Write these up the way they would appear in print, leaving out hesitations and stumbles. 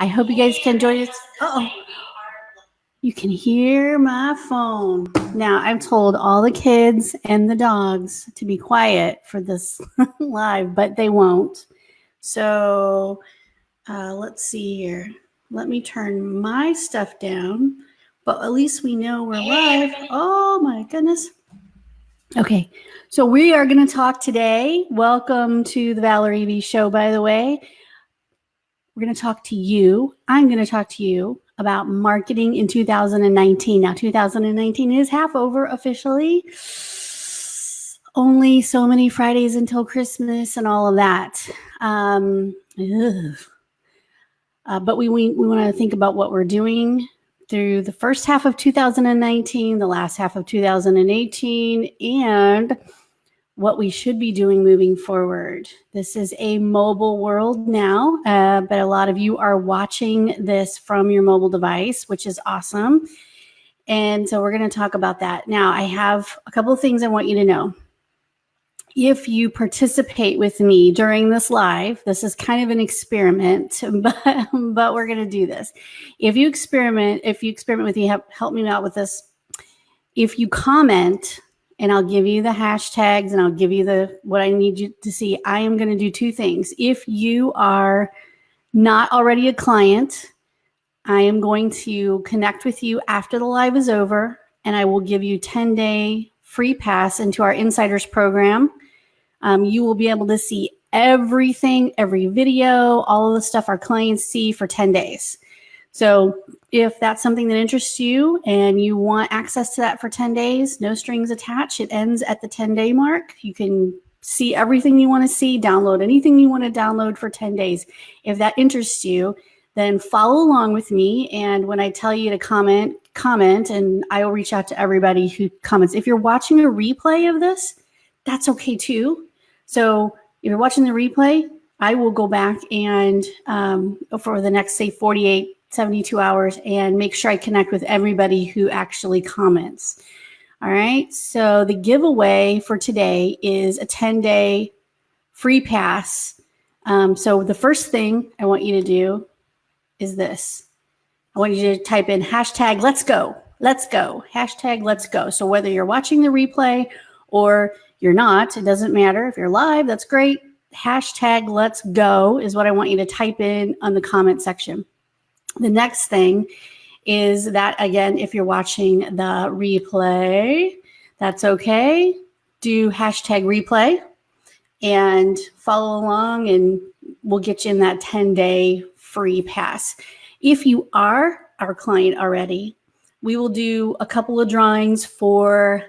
I hope you guys can join us. Uh-oh. You can hear my phone. Now, I've told all the kids and the dogs to be quiet for this live, but they won't. So let's see here. Let me turn my stuff down, but at least we know we're live. Oh my goodness. Okay, so we are going to talk today. Welcome to the Valerie show, by the way. We're going to talk to you. I'm going to talk to you about marketing in 2019. Now, 2019 is half over officially. Only so many Fridays until Christmas and all of that. But we want to think about what we're doing through the first half of 2019, the last half of 2018, and what we should be doing moving forward. This is a mobile world now, but a lot of you are watching this from your mobile device, which is awesome. And so we're going to talk about that. Now, I have a couple of things I want you to know. If you participate with me during this live, this is kind of an experiment, but we're going to do this. If you experiment with me, help me out with this. If you comment, and I'll give you the hashtags and I'll give you what I need you to see. I am going to do two things. If you are not already a client, I am going to connect with you after the live is over, and I will give you 10-day free pass into our Insiders program. You will be able to see everything, every video, all of the stuff our clients see for 10 days. So if that's something that interests you and you want access to that for 10 days, no strings attached, it ends at the 10-day mark. You can see everything you want to see, download anything you want to download for 10 days. If that interests you, then follow along with me. And when I tell you to comment, and I will reach out to everybody who comments. If you're watching a replay of this, that's okay too. So if you're watching the replay, I will go back and for the next, say, 48, 72 hours and make sure I connect with everybody who actually comments. All right. So the giveaway for today is a 10-day free pass. So the first thing I want you to do is this. I want you to type in hashtag let's go, hashtag let's go. So whether you're watching the replay or you're not, it doesn't matter. If you're live, that's great. Hashtag let's go is what I want you to type in on the comment section. The next thing is that, again, if you're watching the replay, that's okay. Do hashtag replay and follow along, and we'll get you in that 10-day free pass. If you are our client already, we will do a couple of drawings for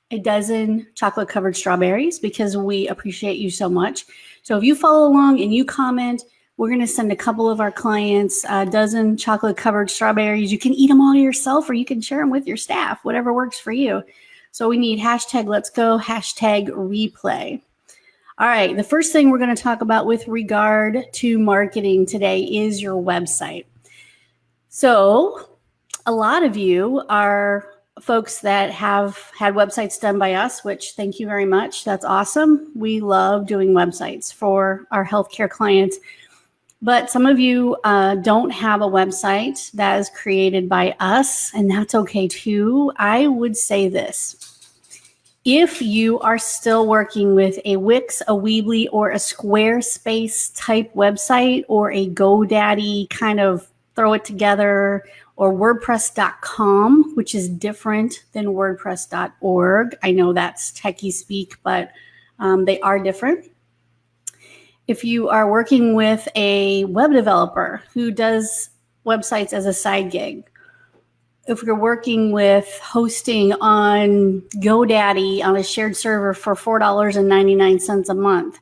a dozen chocolate-covered strawberries because we appreciate you so much. So if you follow along and you comment, we're going to send a couple of our clients a dozen chocolate-covered strawberries. You can eat them all yourself or you can share them with your staff, whatever works for you. So we need hashtag let's go, hashtag replay. All right, the first thing we're going to talk about with regard to marketing today is your website. So a lot of you are folks that have had websites done by us, which thank you very much. That's awesome. We love doing websites for our healthcare clients. But some of you don't have a website that is created by us, and that's okay too. I would say this. If you are still working with a Wix, a Weebly, or a Squarespace type website, or a GoDaddy kind of throw it together, or WordPress.com, which is different than WordPress.org. I know that's techie speak, but they are different. If you are working with a web developer who does websites as a side gig, if you're working with hosting on GoDaddy on a shared server for $4.99 a month,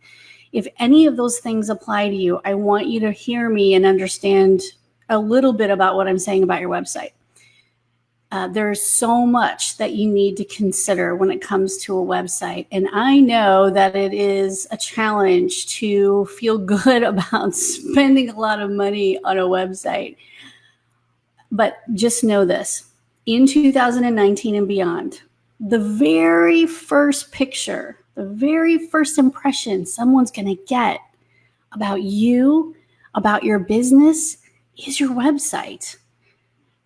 if any of those things apply to you, I want you to hear me and understand a little bit about what I'm saying about your website. There's so much that you need to consider when it comes to a website. And I know that it is a challenge to feel good about spending a lot of money on a website. But just know this, in 2019 and beyond, the very first picture, the very first impression someone's going to get about you, about your business, is your website.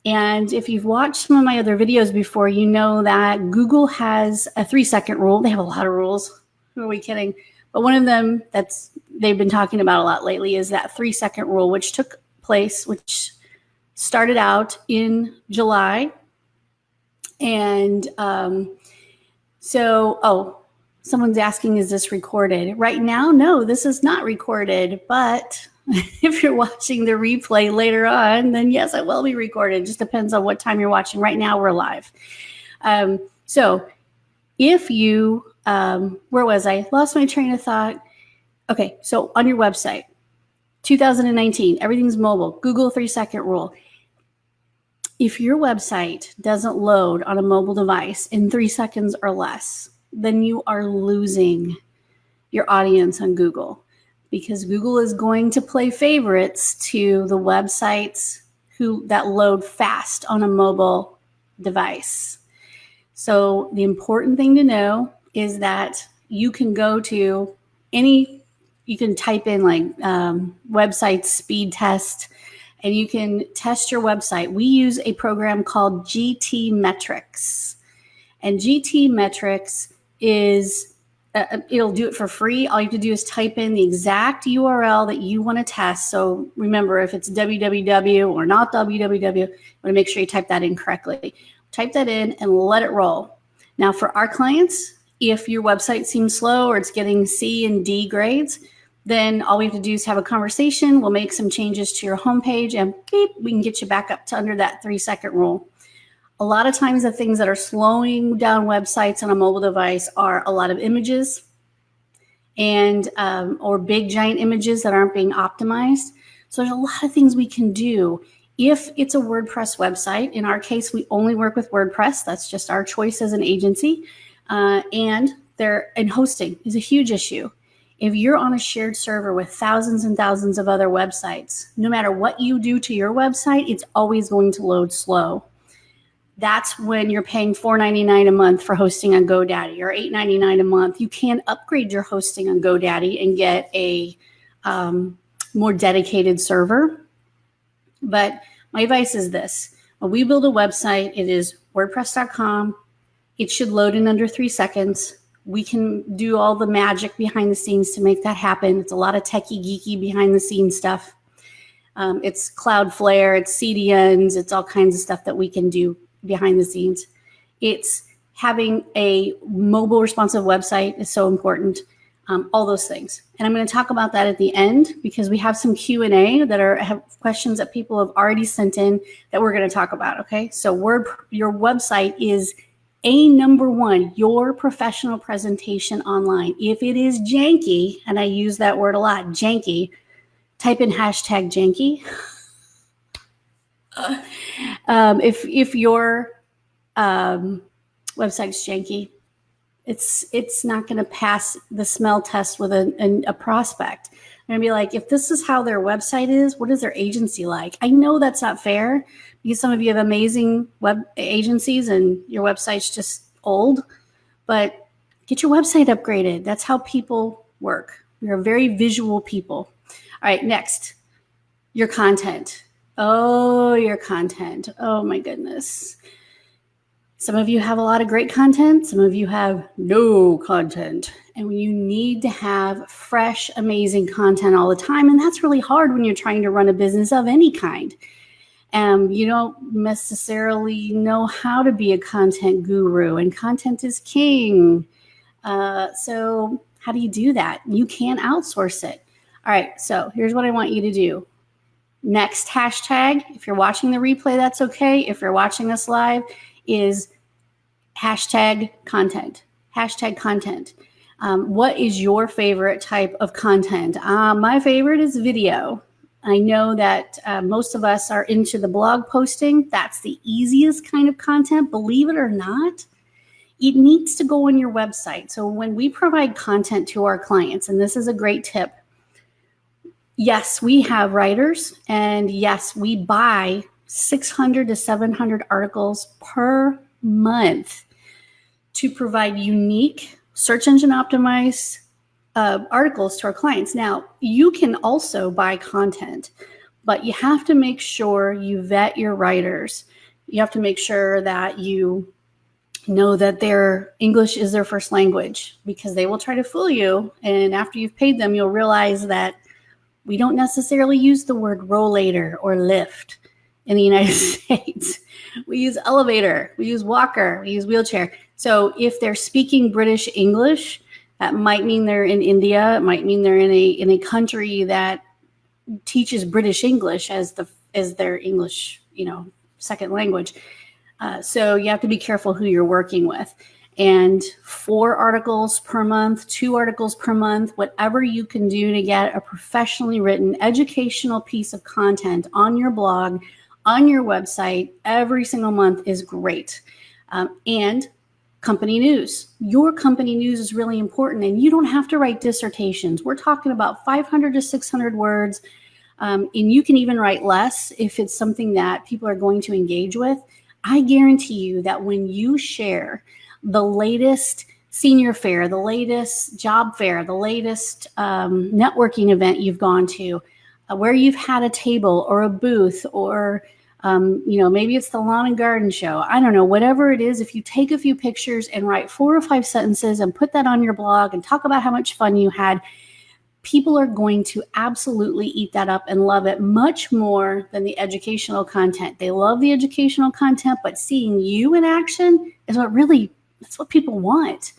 And if you've watched some of my other videos before, you know that Google has a 3-second rule. They have a lot of rules. Who are we kidding? But one of them they've been talking about a lot lately is that 3-second rule, which started out in July. And someone's asking, is this recorded? Right now, no, this is not recorded. But if you're watching the replay later on, then yes, it will be recorded. It just depends on what time you're watching. Right now, we're live. So if you, where was I? Lost my train of thought. Okay, so on your website, 2019, everything's mobile. Google 3-second rule. If your website doesn't load on a mobile device in 3 seconds or less, then you are losing your audience on Google, because Google is going to play favorites to the websites that load fast on a mobile device. So the important thing to know is that you can go to you can type in like website speed test, and you can test your website. We use a program called GT Metrics, and GT Metrics is it'll do it for free. All you have to do is type in the exact URL that you want to test. So remember, if it's www or not www, you want to make sure you type that in correctly. Type that in and let it roll. Now, for our clients, if your website seems slow or it's getting C and D grades, then all we have to do is have a conversation. We'll make some changes to your homepage, and beep, we can get you back up to under that 3-second rule. A lot of times the things that are slowing down websites on a mobile device are a lot of images and or big giant images that aren't being optimized. So there's a lot of things we can do. If it's a WordPress website, in our case, we only work with WordPress. That's just our choice as an agency. And hosting is a huge issue. If you're on a shared server with thousands and thousands of other websites, no matter what you do to your website, it's always going to load slow. That's when you're paying $4.99 a month for hosting on GoDaddy, or $8.99 a month. You can upgrade your hosting on GoDaddy and get a more dedicated server. But my advice is this. When we build a website, it is WordPress.com. It should load in under 3 seconds. We can do all the magic behind the scenes to make that happen. It's a lot of techie, geeky behind the scenes stuff. It's Cloudflare, it's CDNs, it's all kinds of stuff that we can do behind the scenes. It's having a mobile responsive website is so important. All those things. And I'm going to talk about that at the end, because we have some Q&A that have questions that people have already sent in that we're going to talk about. Okay. So your website is number one, your professional presentation online. If it is janky, and I use that word a lot, janky, type in #janky. If your website's janky, it's not going to pass the smell test with a prospect. They're going to be like, if this is how their website is, what is their agency like? I know that's not fair, because some of you have amazing web agencies and your website's just old, but get your website upgraded. That's how people work. We're very visual people. All right, next, your content. Oh, your content. Oh my goodness. Some of you have a lot of great content. Some of you have no content. And you need to have fresh, amazing content all the time. And that's really hard when you're trying to run a business of any kind. You don't necessarily know how to be a content guru, and content is king. So how do you do that? You can outsource it. All right, so here's what I want you to do. Next hashtag, if you're watching the replay, that's okay. If you're watching us live, is hashtag content. Hashtag content. What is your favorite type of content? My favorite is video. I know that most of us are into the blog posting. That's the easiest kind of content. Believe it or not, it needs to go on your website. So when we provide content to our clients, and this is a great tip, yes, we have writers, and yes, we buy 600 to 700 articles per month to provide unique search engine optimized articles to our clients. Now, you can also buy content, but you have to make sure you vet your writers. You have to make sure that you know that their English is their first language, because they will try to fool you. And after you've paid them, you'll realize that we don't necessarily use the word rollator or lift in the United States. We use elevator, we use walker, we use wheelchair. So if they're speaking British English, that might mean they're in India. It might mean they're in a country that teaches British English as their English, second language. So you have to be careful who you're working with. And 4 articles per month, 2 articles per month, whatever you can do to get a professionally written educational piece of content on your blog, on your website, every single month is great. And company news. Your company news is really important, and you don't have to write dissertations. We're talking about 500 to 600 words, and you can even write less if it's something that people are going to engage with. I guarantee you that when you share the latest senior fair, the latest job fair, the latest networking event you've gone to, where you've had a table or a booth, or maybe it's the lawn and garden show. I don't know, whatever it is, if you take a few pictures and write 4 or 5 sentences and put that on your blog and talk about how much fun you had, people are going to absolutely eat that up and love it much more than the educational content. They love the educational content, but seeing you in action is that's what people want.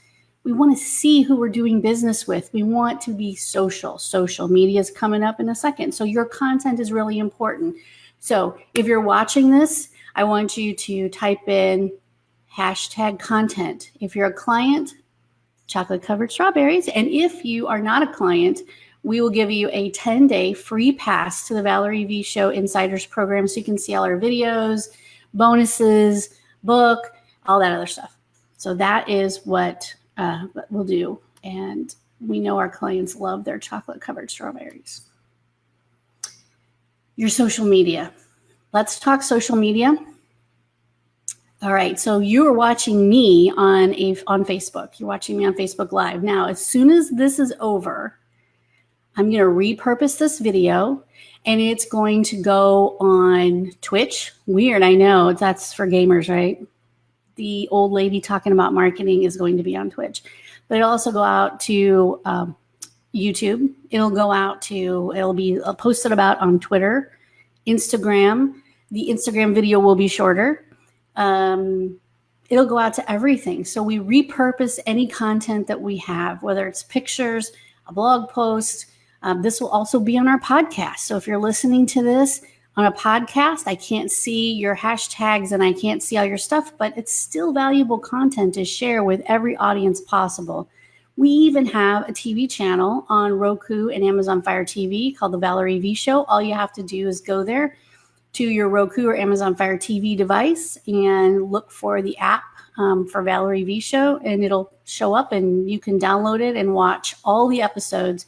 We want to see who we're doing business with. We want to be social. Social media is coming up in a second. So your content is really important. So if you're watching this, I want you to type in #content. If you're a client, chocolate covered strawberries. And if you are not a client, we will give you a 10-day free pass to the Valerie V Show Insiders program, so you can see all our videos, bonuses, book, all that other stuff. So that is what we'll do. And we know our clients love their chocolate covered strawberries. Your social media. Let's talk social media. All right, so you are watching me on Facebook. You're watching me on Facebook Live. Now, as soon as this is over, I'm going to repurpose this video, and it's going to go on Twitch. Weird, I know. That's for gamers, right? The old lady talking about marketing is going to be on Twitch. But it'll also go out to YouTube. It'll be posted about on Twitter, Instagram. The Instagram video will be shorter. It'll go out to everything. So we repurpose any content that we have, whether it's pictures, a blog post. This will also be on our podcast. So if you're listening to this on a podcast, I can't see your hashtags and I can't see all your stuff, but it's still valuable content to share with every audience possible. We even have a TV channel on Roku and Amazon Fire TV called the Valerie V Show. All you have to do is go there to your Roku or Amazon Fire TV device and look for the app for Valerie V Show, and it'll show up and you can download it and watch all the episodes.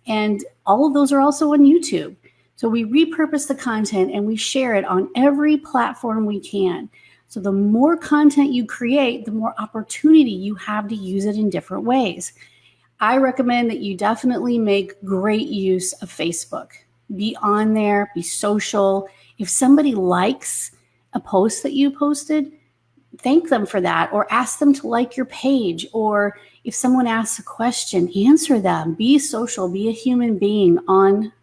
And all of those are also on YouTube. So we repurpose the content and we share it on every platform we can. So the more content you create, the more opportunity you have to use it in different ways. I recommend that you definitely make great use of Facebook. Be on there, be social. If somebody likes a post that you posted, thank them for that, or ask them to like your page. Or if someone asks a question, answer them. Be social, be a human being on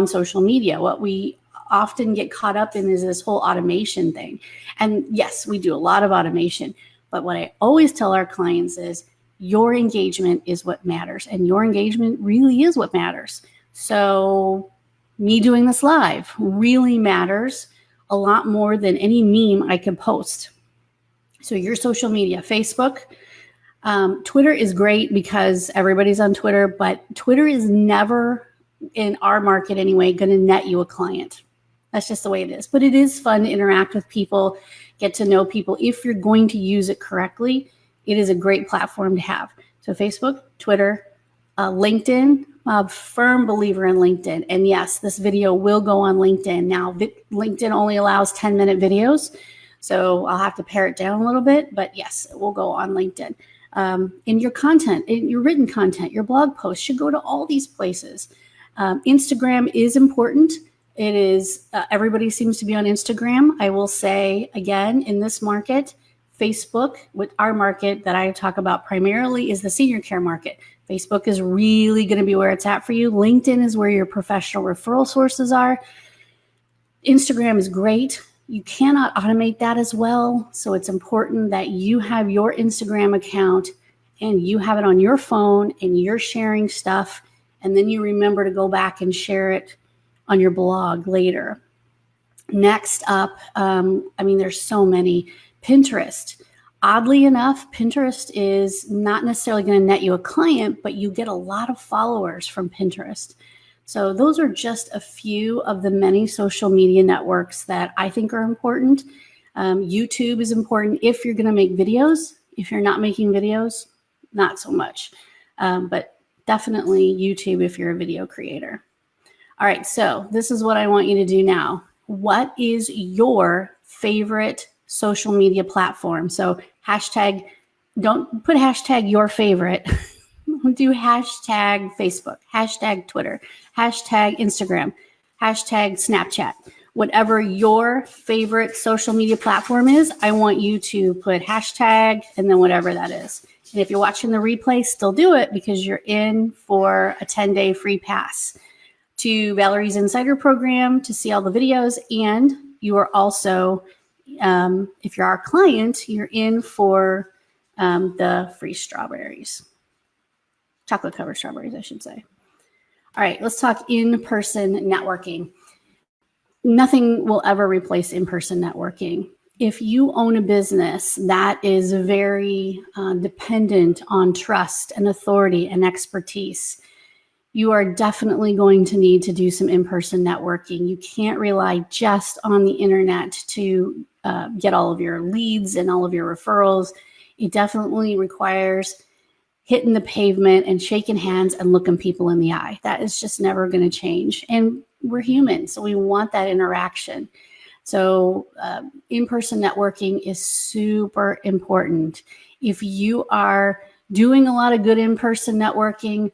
social media. What we often get caught up in is this whole automation thing. And yes, we do a lot of automation, but what I always tell our clients is your engagement is what matters, and your engagement really is what matters. So me doing this live really matters a lot more than any meme I could post. So your social media, Facebook, Twitter is great because everybody's on Twitter, but Twitter is never, in our market anyway, going to net you a client. That's just the way it is. But it is fun to interact with people, get to know people. If you're going to use it correctly, it is a great platform to have. So Facebook, Twitter, LinkedIn. I'm a firm believer in LinkedIn. And yes, this video will go on LinkedIn. Now, LinkedIn only allows 10-minute videos, so I'll have to pare it down a little bit. But yes, it will go on LinkedIn. In your content, in your written content, your blog posts should go to all these places. Instagram is important. It is, everybody seems to be on Instagram. I will say again, in this market, Facebook, with our market that I talk about primarily is the senior care market. Facebook is really going to be where it's at for you. LinkedIn is where your professional referral sources are. Instagram is great. You cannot automate that as well. So it's important that you have your Instagram account and you have it on your phone and you're sharing stuff. And then you remember to go back and share it on your blog later. Next up, there's so many. Pinterest. Oddly enough, Pinterest is not necessarily going to net you a client, but you get a lot of followers from Pinterest. So those are just a few of the many social media networks that I think are important. YouTube is important if you're going to make videos. If you're not making videos, not so much. But definitely YouTube if you're a video creator. All right, so this is what I want you to do now. What is your favorite social media platform? So hashtag, don't put hashtag your favorite. Do hashtag Facebook, hashtag Twitter, hashtag Instagram, hashtag Snapchat. Whatever your favorite social media platform is, I want you to put hashtag and then whatever that is. And if you're watching the replay, still do it because you're in for a 10-day free pass to Valerie's Insider Program to see all the videos. And you are also, if you're our client, you're in for the free strawberries. Chocolate covered strawberries, I should say. All right, let's talk in-person networking. Nothing will ever replace in-person networking. If you own a business that is very dependent on trust and authority and expertise, you are definitely going to need to do some in-person networking. You can't rely just on the internet to get all of your leads and all of your referrals. It definitely requires hitting the pavement and shaking hands and looking people in the eye. That is just never going to change. And we're human, so we want that interaction. So in-person networking is super important. If you are doing a lot of good in-person networking,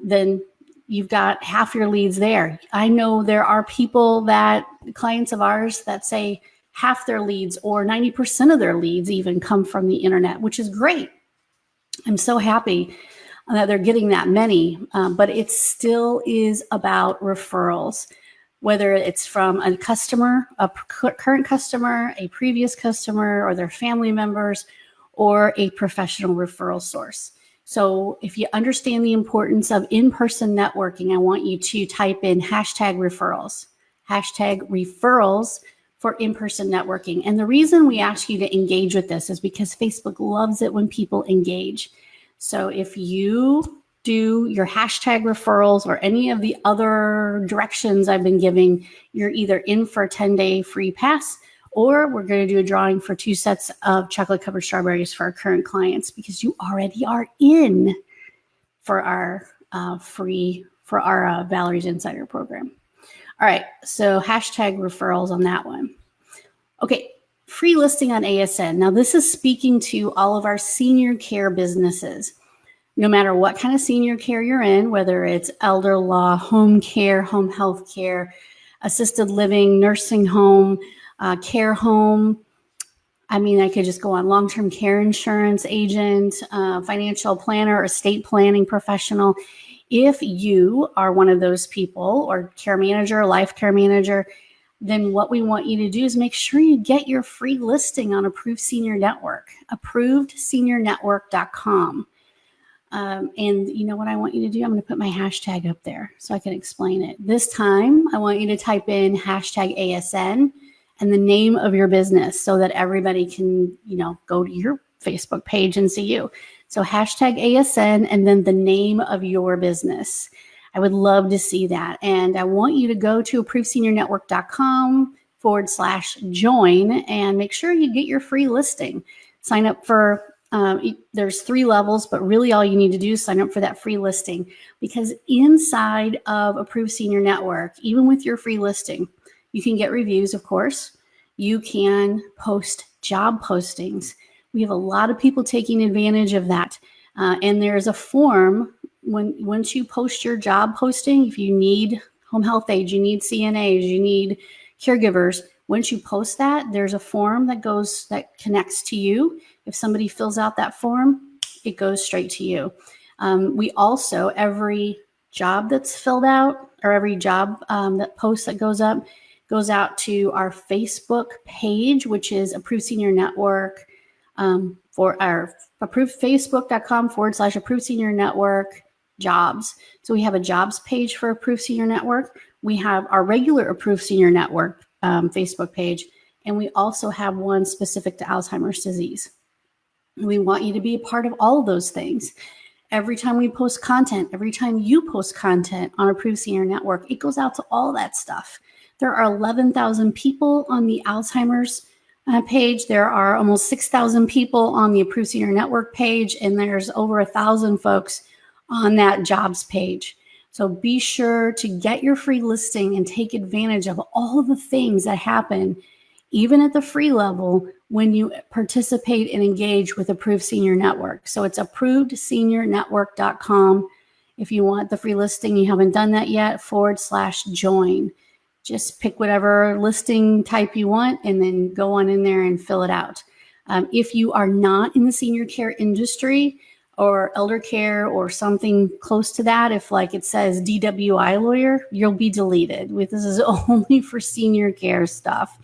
then you've got half your leads there. I know there are people clients of ours that say half their leads or 90% of their leads even come from the internet, which is great. I'm so happy that they're getting that many, but it still is about referrals, whether it's from a customer, a current customer, a previous customer, or their family members, or a professional referral source. So if you understand the importance of in-person networking, I want you to type in hashtag referrals for in-person networking. And the reason we ask you to engage with this is because Facebook loves it when people engage. So if you do your hashtag referrals or any of the other directions I've been giving, you're either in for a 10-day free pass, or we're going to do a drawing for 2 sets of chocolate covered strawberries for our current clients because you already are in for our Valerie's Insider Program. All right, so hashtag referrals on that one. Okay, free listing on ASN. Now this is speaking to all of our senior care businesses. No matter what kind of senior care you're in, whether it's elder law, home care, home health care, assisted living, nursing home, care home. I could just go on, long-term care insurance agent, financial planner, estate planning professional. If you are one of those people, or care manager, life care manager, then what we want you to do is make sure you get your free listing on Approved Senior Network, approvedseniornetwork.com. And you know what I want you to do? I'm going to put my hashtag up there so I can explain it. This time, I want you to type in hashtag ASN and the name of your business so that everybody can, go to your Facebook page and see you. So hashtag ASN and then the name of your business. I would love to see that. And I want you to go to approvedseniornetwork.com/join and make sure you get your free listing. Sign up for, there's 3 levels, but really all you need to do is sign up for that free listing, because inside of Approved Senior Network, even with your free listing, you can get reviews, of course. You can post job postings. We have a lot of people taking advantage of that. And there's a form once you post your job posting, if you need home health aides, you need CNAs, you need caregivers. Once you post that, there's a form that connects to you. If somebody fills out that form, it goes straight to you. We also, every job that's filled out or every job that post that goes up goes out to our Facebook page, which is Approved Senior Network, for our facebook.com/Approved Senior Network jobs. So we have a jobs page for Approved Senior Network. We have our regular Approved Senior Network Facebook page, and we also have one specific to Alzheimer's disease. We want you to be a part of all of those things. Every time we post content, every time you post content on Approved Senior Network, it goes out to all that stuff. There are 11,000 people on the Alzheimer's page. There are almost 6,000 people on the Approved Senior Network page, and there's over 1,000 folks on that jobs page. So be sure to get your free listing and take advantage of all the things that happen, even at the free level, when you participate and engage with Approved Senior Network. So it's approvedseniornetwork.com. If you want the free listing, you haven't done that yet, /join. Just pick whatever listing type you want and then go on in there and fill it out. If you are not in the senior care industry or elder care or something close to that, if like it says DWI lawyer, you'll be deleted. This is only for senior care stuff.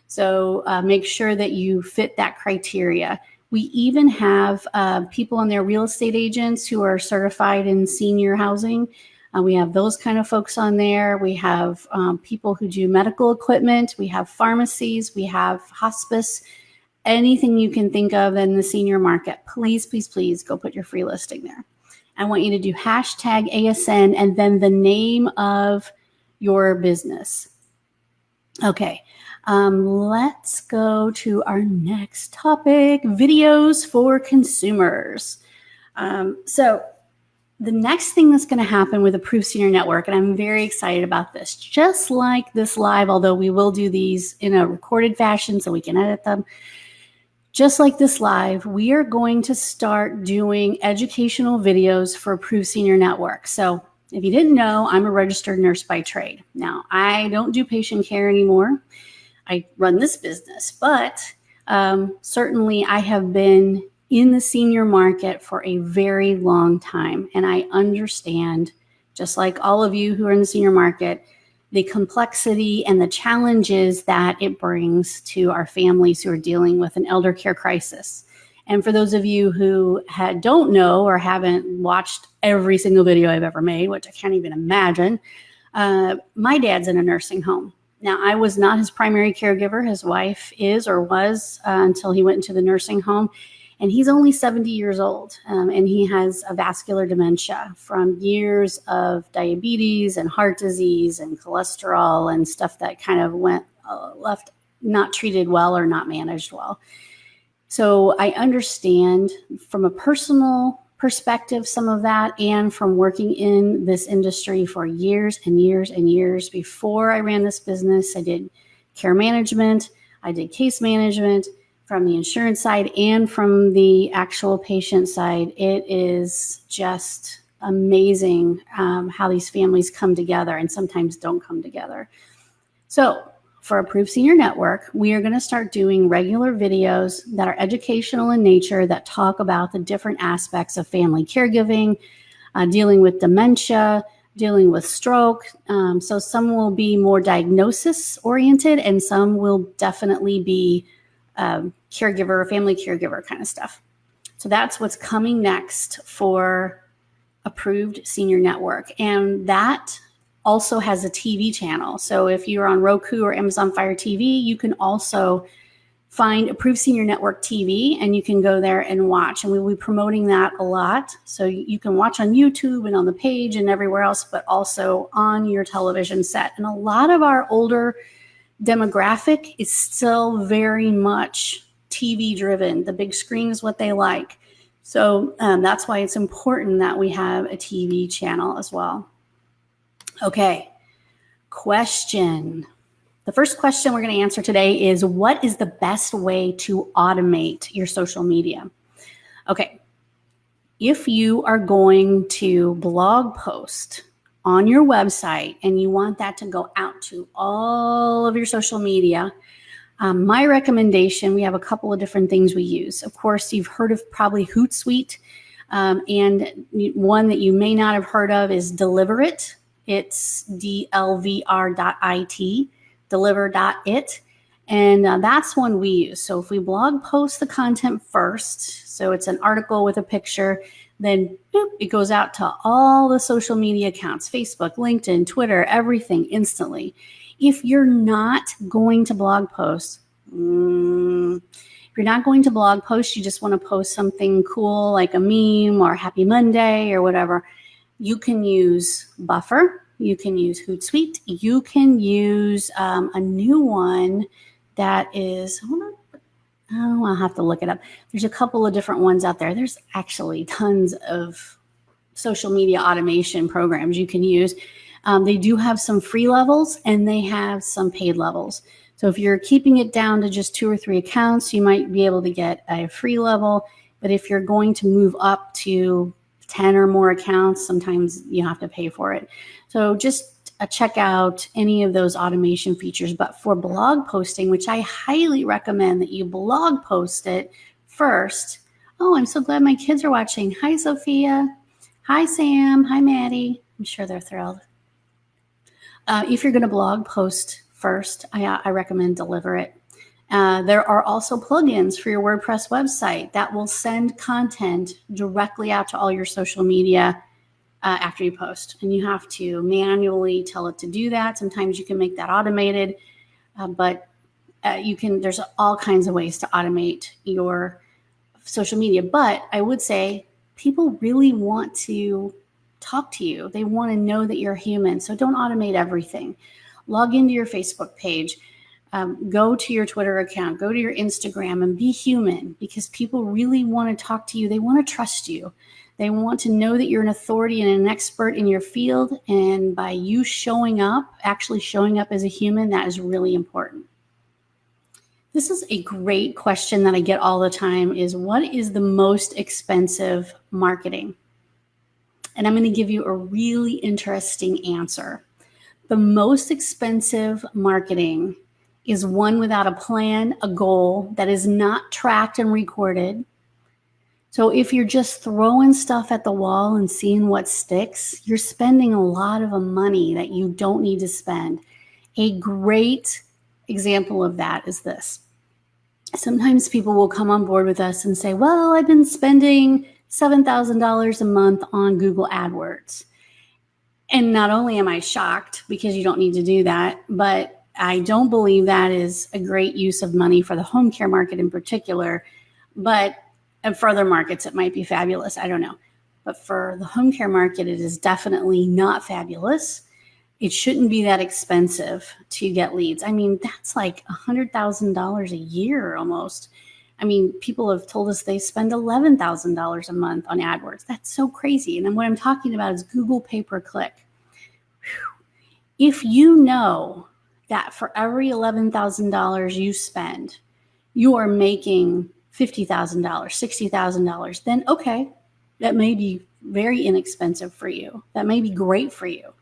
So make sure that you fit that criteria. We even have people on there, real estate agents who are certified in senior housing. We have those kind of folks on there. We have people who do medical equipment. We have pharmacies. We have hospice. Anything you can think of in the senior market, please, please, please go put your free listing there. I want you to do #ASN and then the name of your business. Okay, let's go to our next topic, videos for consumers. So the next thing that's going to happen with Approved Senior Network, and I'm very excited about this, just like this live, although we will do these in a recorded fashion so we can edit them. Just like this live, we are going to start doing educational videos for Approved Senior Network. So if you didn't know, I'm a registered nurse by trade. Now, I don't do patient care anymore. I run this business, but certainly I have been in the senior market for a very long time. And I understand, just like all of you who are in the senior market, the complexity and the challenges that it brings to our families who are dealing with an elder care crisis. And for those of you who don't know or haven't watched every single video I've ever made, which I can't even imagine, my dad's in a nursing home. Now, I was not his primary caregiver. His wife is or was until he went into the nursing home. And he's only 70 years old, and he has a vascular dementia from years of diabetes and heart disease and cholesterol and stuff that kind of left not treated well or not managed well. So I understand from a personal perspective some of that, and from working in this industry for years and years and years. Before I ran this business, I did care management, I did case management, from the insurance side and from the actual patient side. It is just amazing how these families come together and sometimes don't come together. So for Approved Senior Network, we are going to start doing regular videos that are educational in nature, that talk about the different aspects of family caregiving, dealing with dementia, dealing with stroke. So some will be more diagnosis oriented and some will definitely be caregiver, family caregiver kind of stuff. So that's what's coming next for Approved Senior Network. And that also has a TV channel. So if you're on Roku or Amazon Fire TV, you can also find Approved Senior Network TV and you can go there and watch. And we will be promoting that a lot. So you can watch on YouTube and on the page and everywhere else, but also on your television set. And a lot of our older demographic is still very much TV driven. The big screen is what they like. So that's why it's important that we have a TV channel as well. Okay, question. The first question we're going to answer today is, what is the best way to automate your social media? Okay, if you are going to blog post on your website and you want that to go out to all of your social media, my recommendation, we have a couple of different things we use. Of course, you've heard of probably Hootsuite, and one that you may not have heard of is Deliver.it. It's DLVR.IT, deliver.it. And that's one we use. So if we blog post the content first, so it's an article with a picture, then boop, it goes out to all the social media accounts, Facebook, LinkedIn, Twitter, everything instantly. If you're not going to blog post, you just want to post something cool like a meme or Happy Monday or whatever, you can use Buffer, you can use Hootsuite, you can use a new one that is, I'll have to look it up. There's a couple of different ones out there. There's actually tons of social media automation programs you can use. They do have some free levels and they have some paid levels. So if you're keeping it down to just 2 or 3 accounts, you might be able to get a free level. But if you're going to move up to 10 or more accounts, sometimes you have to pay for it. So just check out any of those automation features. But for blog posting, which I highly recommend that you blog post it first. Oh, I'm so glad my kids are watching. Hi, Sophia. Hi, Sam. Hi, Maddie. I'm sure they're thrilled. If you're going to blog post first, I recommend Deliver.it. There are also plugins for your WordPress website that will send content directly out to all your social media after you post. And you have to manually tell it to do that. Sometimes you can make that automated, but there's all kinds of ways to automate your social media. But I would say people really want to talk to you. They want to know that you're human. So don't automate everything. Log into your Facebook page, go to your Twitter account, go to your Instagram and be human, because people really want to talk to you. They want to trust you. They want to know that you're an authority and an expert in your field. And by you actually showing up as a human, that is really important. This is a great question that I get all the time is, what is the most expensive marketing? And I'm going to give you a really interesting answer. The most expensive marketing is one without a plan, a goal, that is not tracked and recorded. So if you're just throwing stuff at the wall and seeing what sticks, you're spending a lot of money that you don't need to spend. A great example of that is this. Sometimes people will come on board with us and say, well, I've been spending $7,000 a month on Google AdWords. And not only am I shocked because you don't need to do that, but I don't believe that is a great use of money for the home care market in particular. But for other markets, it might be fabulous. I don't know. But for the home care market, it is definitely not fabulous. It shouldn't be that expensive to get leads. I mean, that's like $100,000 a year almost. I mean, people have told us they spend $11,000 a month on AdWords. That's so crazy. And then what I'm talking about is Google pay-per-click. If you know that for every $11,000 you spend, you are making $50,000, $60,000, then okay, that may be very inexpensive for you. That may be great for you.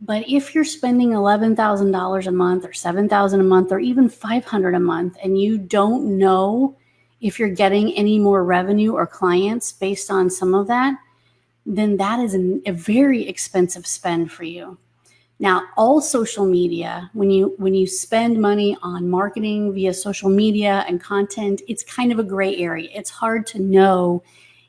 But if you're spending $11,000 a month or $7,000 a month or even $500 a month, and you don't know if you're getting any more revenue or clients based on some of that, then that is a very expensive spend for you. Now, all social media, when you spend money on marketing via social media and content, it's kind of a gray area. It's hard to know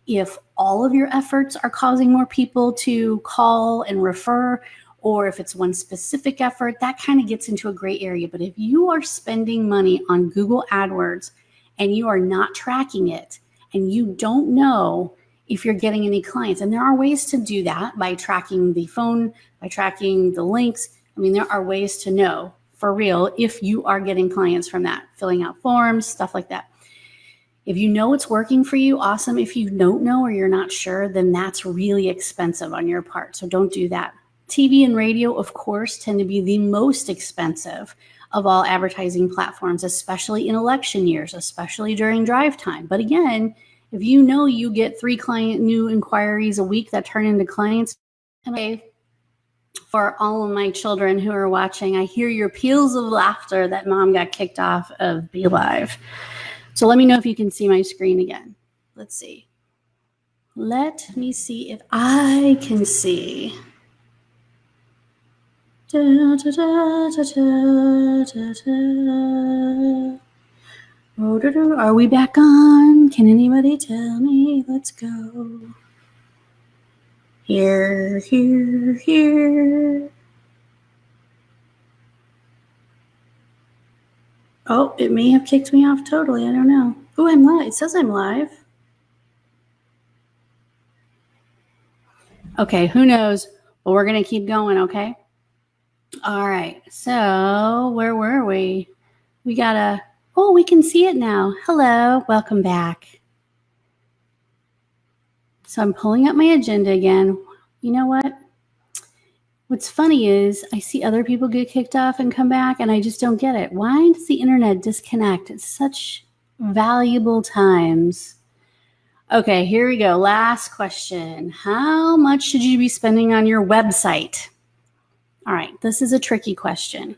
if all of your efforts are causing more people to call and refer, or if it's one specific effort. That kind of gets into a gray area. But if you are spending money on Google AdWords and you are not tracking it and you don't know if you're getting any clients, and there are ways to do that by tracking the phone, by tracking the links. I mean, there are ways to know for real if you are getting clients from that, filling out forms, stuff like that. If you know it's working for you, awesome. If you don't know or you're not sure, then that's really expensive on your part. So don't do that. TV and radio, of course, tend to be the most expensive of all advertising platforms, especially in election years, especially during drive time. But again, if you know you get 3 client new inquiries a week that turn into clients, okay, For all of my children who are watching, I hear your peals of laughter that mom got kicked off of Be Live. So let me know if you can see my screen again. Let's see. Let me see if I can see. Da, da, da, da, da, da, da. Oh, are we back on? Can anybody tell me? Let's go. Here, here, here. Oh, it may have kicked me off totally. I don't know. Oh, I'm live. It says I'm live. Okay, who knows? But we're going to keep going, okay? All right. So where were we? We got a, oh, we can see it now. Hello. Welcome back. So I'm pulling up my agenda again. You know what? What's funny is I see other people get kicked off and come back, and I just don't get it. Why does the internet disconnect at such valuable times? Okay, here we go. Last question. How much should you be spending on your website? All right, this is a tricky question.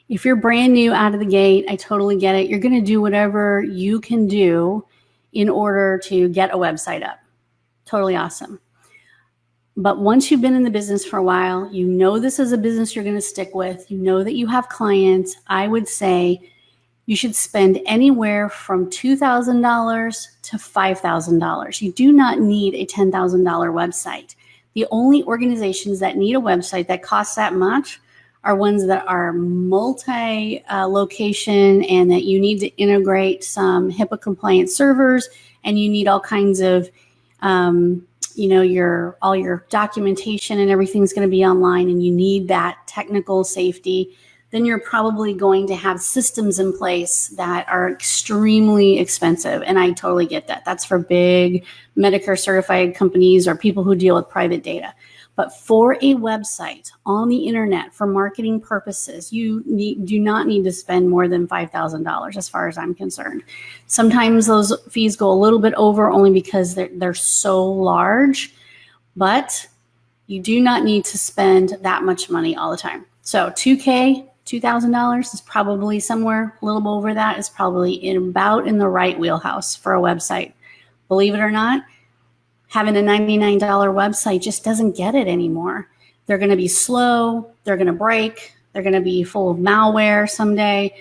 If you're brand new out of the gate, I totally get it. You're going to do whatever you can do in order to get a website up. Totally awesome. But once you've been in the business for a while, you know this is a business you're going to stick with. You know that you have clients. I would say you should spend anywhere from $2,000 to $5,000. You do not need a $10,000 website. The only organizations that need a website that costs that much are ones that are multi-location and that you need to integrate some HIPAA compliant servers, and you need all kinds of all your documentation and everything's going to be online, and you need that technical safety. Then you're probably going to have systems in place that are extremely expensive. And I totally get that. That's for big Medicare certified companies or people who deal with private data. But for a website on the internet for marketing purposes, you do not need to spend more than $5,000 as far as I'm concerned. Sometimes those fees go a little bit over only because they're so large, but you do not need to spend that much money all the time. So $2,000 is probably somewhere a little over that, is probably about in the right wheelhouse for a website. Believe it or not, having a $99 website just doesn't get it anymore. They're going to be slow. They're going to break. They're going to be full of malware someday.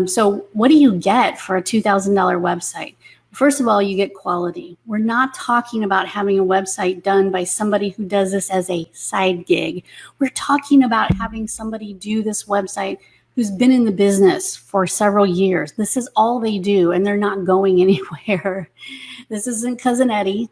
So what do you get for a $2,000 website? First of all, you get quality. We're not talking about having a website done by somebody who does this as a side gig. We're talking about having somebody do this website who's been in the business for several years. This is all they do, and they're not going anywhere. This isn't Cousin Eddie.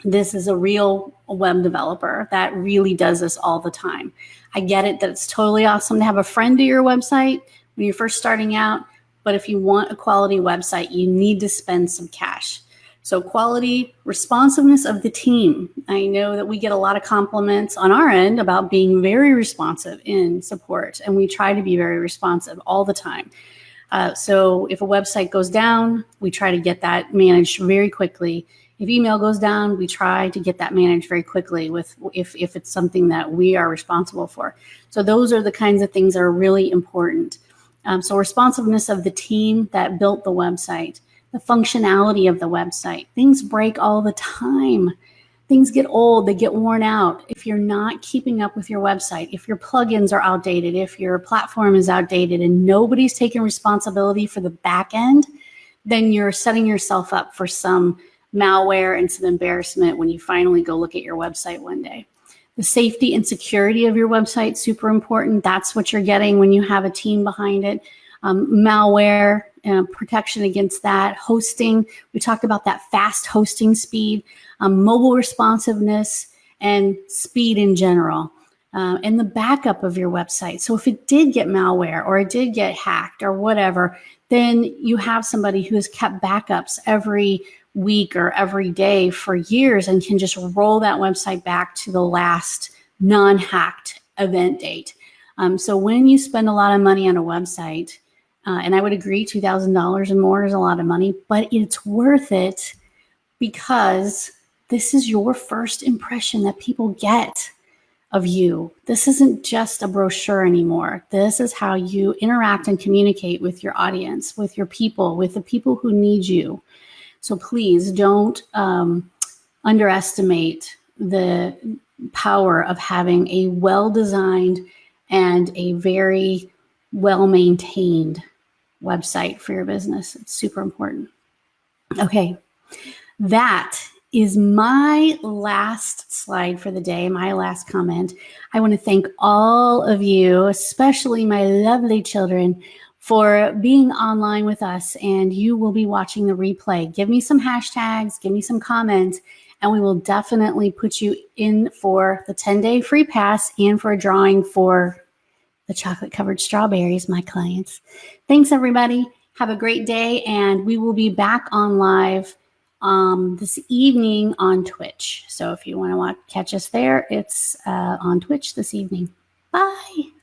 This is a real web developer that really does this all the time. I get it that it's totally awesome to have a friend do your website when you're first starting out. But if you want a quality website, you need to spend some cash. So quality, responsiveness of the team. I know that we get a lot of compliments on our end about being very responsive in support, and we try to be very responsive all the time. So if a website goes down, we try to get that managed very quickly. If email goes down, we try to get that managed very quickly if it's something that we are responsible for. So those are the kinds of things that are really important. So responsiveness of the team that built the website, the functionality of the website. Things break all the time. Things get old, they get worn out. If you're not keeping up with your website, if your plugins are outdated, if your platform is outdated and nobody's taking responsibility for the back end, then you're setting yourself up for some malware and some embarrassment when you finally go look at your website one day. The safety and security of your website, super important. That's what you're getting when you have a team behind it. Malware, protection against that. Hosting, we talked about that fast hosting speed, mobile responsiveness, and speed in general. And the backup of your website. So if it did get malware or it did get hacked or whatever, then you have somebody who has kept backups every week or every day for years and can just roll that website back to the last non-hacked event date. So when you spend a lot of money on a website, and I would agree $2,000 and more is a lot of money, but it's worth it because this is your first impression that people get of you. This isn't just a brochure anymore. This is how you interact and communicate with your audience, with your people, with the people who need you. So please don't underestimate the power of having a well-designed and a very well-maintained website for your business. It's super important. Okay, that is my last slide for the day, my last comment. I want to thank all of you, especially my lovely children, for being online with us, and you will be watching the replay. Give me some hashtags, give me some comments, and we will definitely put you in for the 10-day free pass and for a drawing for the chocolate-covered strawberries, my clients. Thanks, everybody. Have a great day, and we will be back on live this evening on Twitch. So if you want to catch us there, it's on Twitch this evening. Bye.